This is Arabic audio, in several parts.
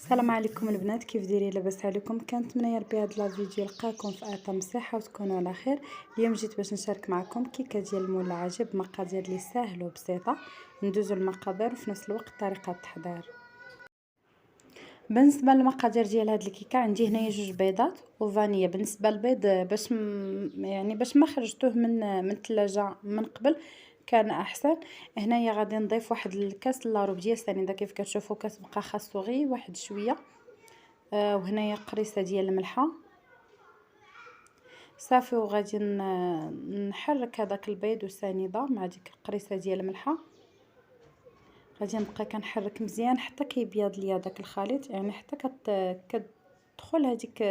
السلام عليكم البنات، كيف دايرين؟ لاباس عليكم؟ كنتمنى يا ربي هاد لا فيديو يلقاكم في اطم صحه وتكونوا على خير. اليوم جيت باش نشارك معكم كيكه ديال المول العجب، مقادير اللي ساهله وبسيطه. ندوزو المقادير وفي نفس الوقت طريقه التحضير. بالنسبه للمقادير ديال هاد الكيكه، عندي هنايا 2 بيضات وفانيا. بالنسبه للبيض باش ما خرجتوه من الثلاجه من قبل كان احسن. هنايا غادي نضيف واحد الكاس لاروب ديال سنيده، كيف كتشوفوا كتبقى خاصو غير واحد شويه. وهنايا قريصه ديال الملحه صافي. وغادي نحرك هذاك البيض وسنيده مع ديك القريصه ديال الملحه. غادي نبقى كنحرك مزيان حتى كيبيض ليا داك الخليط، يعني حتى كتدخل هذيك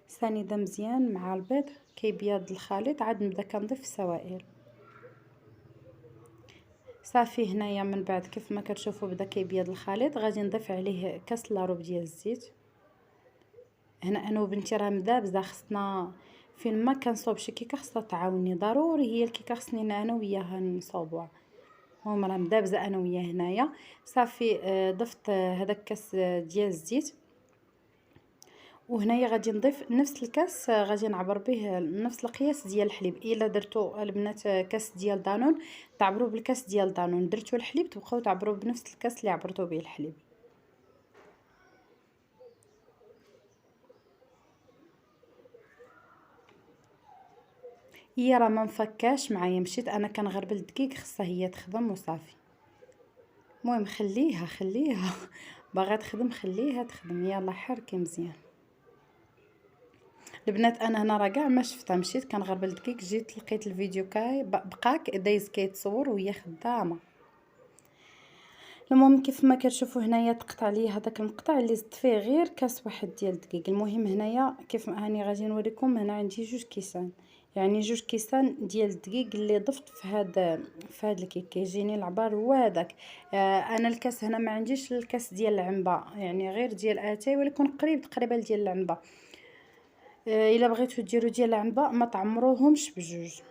السنيده مزيان مع البيض كيبيض الخليط. عاد نبدا كنضيف السوائل صافي. هنايا من بعد كيف ما كتشوفوا بدا كيبيض الخليط، غادي نضيف عليه كاس لاروب ديال الزيت. هنا انا وبنتي راه مدابزه، خصنا فين ما كنصوب شي كيكه خصها تعاوني ضروري. هي الكيكه خصني انا وياها نصوبوها. هما راه مدابزه انا وياه هنايا صافي. ضفت هذاك كاس ديال الزيت. وهنايا غادي نضيف نفس الكاس، غادي نعبر به نفس القياس ديال الحليب. الا درتو البنات كاس ديال دانون تعبروا بالكاس ديال دانون، درتو الحليب تبقاو تعبروا بنفس الكاس اللي عبرتو به الحليب. هي راه ما مفكاش معايا، مشيت انا كنغربل الدقيق، خصها هي تخدم وصافي. المهم خليها باغا تخدم خليها تخدم. يلا حركي مزيان البنات. انا هنا راه كاع ما شفتها، مشيت كنغربل الدقيق، جيت لقيت الفيديو بقاك دايز كيتصور وهي خدامه. المهم كيف ما كتشوفوا هنايا تقطع لي هذاك المقطع اللي زدت فيه غير كاس واحد ديال الدقيق. المهم هنايا كيف ما هاني غادي نوريكم، هنا عندي 2 كيسان، يعني 2 كيسان ديال الدقيق اللي ضفت في هاد الكيك. كيجيني العبار هو هذاك. انا الكاس هنا ما عنديش الكاس ديال العنبه، يعني غير ديال اتاي، ولكن قريب تقريبا ديال العنبه. الا بغيتو ديروا ديال العنبه ما تعمروهمش بجوج،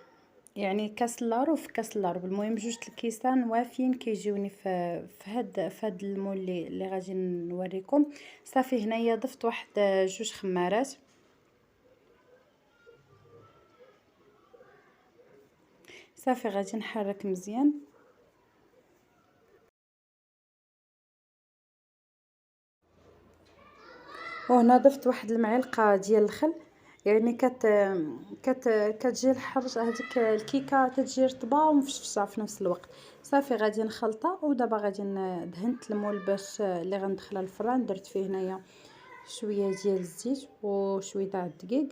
يعني كاس لاروب في كاس لاروب. المهم 2 الكيسان وافين كيجيوني في هاد المول اللي غادي نوريكم صافي. هنايا ضفت واحد 2 خمارات صافي. غادي نحرك مزيان. وهنا ضفت واحد المعلقه ديال الخل، يعني كت كتجي الحرش هذيك الكيكه كتجي رطبه ومفشفشه في نفس الوقت صافي. غادي نخلطها. ودابا غادي دهنت المول باش اللي غندخلها الفران. درت فيه هنايا شويه ديال الزيت وشويه تاع الدقيق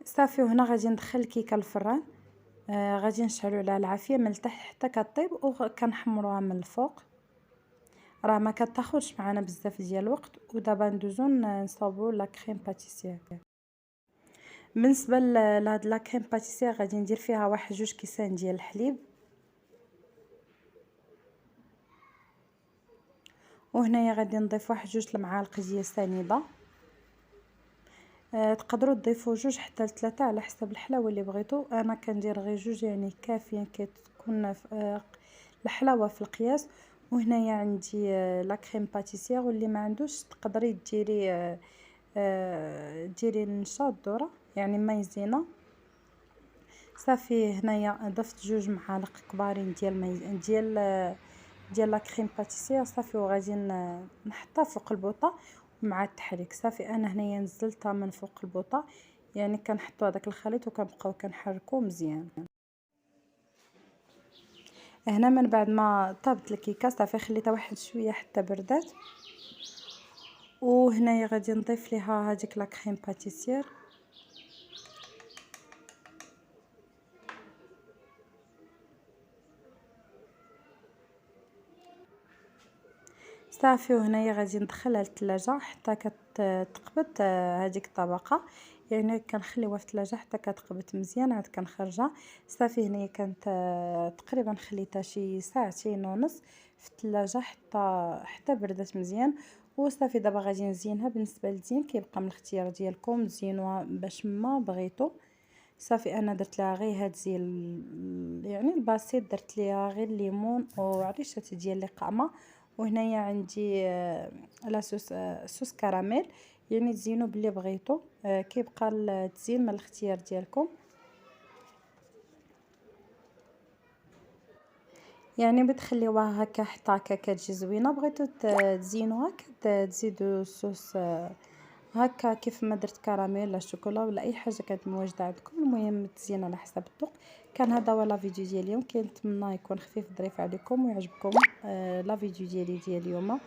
صافي. وهنا غادي ندخل الكيكه الفران. غادي نشعلو على العافيه من التحت حتى كطيب، وكنحمروها من الفوق. راه ما كتاخذش معنا بزاف ديال الوقت. ودابا ندوزو نصاوبو لا كريم باتيسير. بالنسبه لهاد لا كريم باتيسير غادي ندير فيها واحد 2 كيسان ديال الحليب. وهنايا غادي نضيف واحد 2 المعالق ديال سنيده. تقدروا تضيفوا 2 حتى ل3 على حسب الحلاوه اللي بغيتو. انا كندير غير 2 يعني كافيين، كتكون الحلاوه في القياس. وهنايا عندي لا كريم باتيسير، واللي ما عندوش تقدري ديري النشا الذره يعني مايزينا صافي. هنايا ضفت 2 معالق كبارين ديال لا كريم باتيسير صافي. وغادي نحطها فوق البوطه مع التحريك صافي. انا هنايا نزلتها من فوق البوطه، يعني كنحطوا هذاك الخليط وكنبقاو كنحركوه مزيان. هنا من بعد ما طابت الكيكه صافي خليتها واحد شويه حتى بردات. وهنايا غادي نضيف ليها هذيك لا كريم باتيسير صافي. وهنايا غادي ندخلها للثلاجه حتى كتقبض هذيك الطبقه، يعني كنخليوها في الثلاجه حتى كتقبض مزيان. عاد كنخرجها صافي. هنايا كانت تقريبا خليتها شي 2 ساعة ونص في الثلاجه حتى بردت مزيان. وصافي دابا غادي نزينها. بالنسبه للزين كيبقى من الاختيار ديالكم، تزينوها باش ما بغيتو. صافي انا درت لها غير هاد زين يعني البسيط، درت ليها غير الليمون وعريشات ديال اللي قامه. وهنايا عندي لاصوص صوص كراميل، يعني تزينوا باللي بغيتو. كيبقى التزيين من الاختيار ديالكم. يعني بتخليوها هكا حتى هكا كتجي زوينه. بغيتو تزينوها تزيدوا الصوص هكا كيف ما درت كراميل ولا شوكولا ولا اي حاجه كانت موجوده عندكم. المهم تزين على حسب الذوق. كان هذا هو لا فيديو ديال اليوم، كنتمنى يكون خفيف ظريف عليكم ويعجبكم لا فيديو ديال اليوم.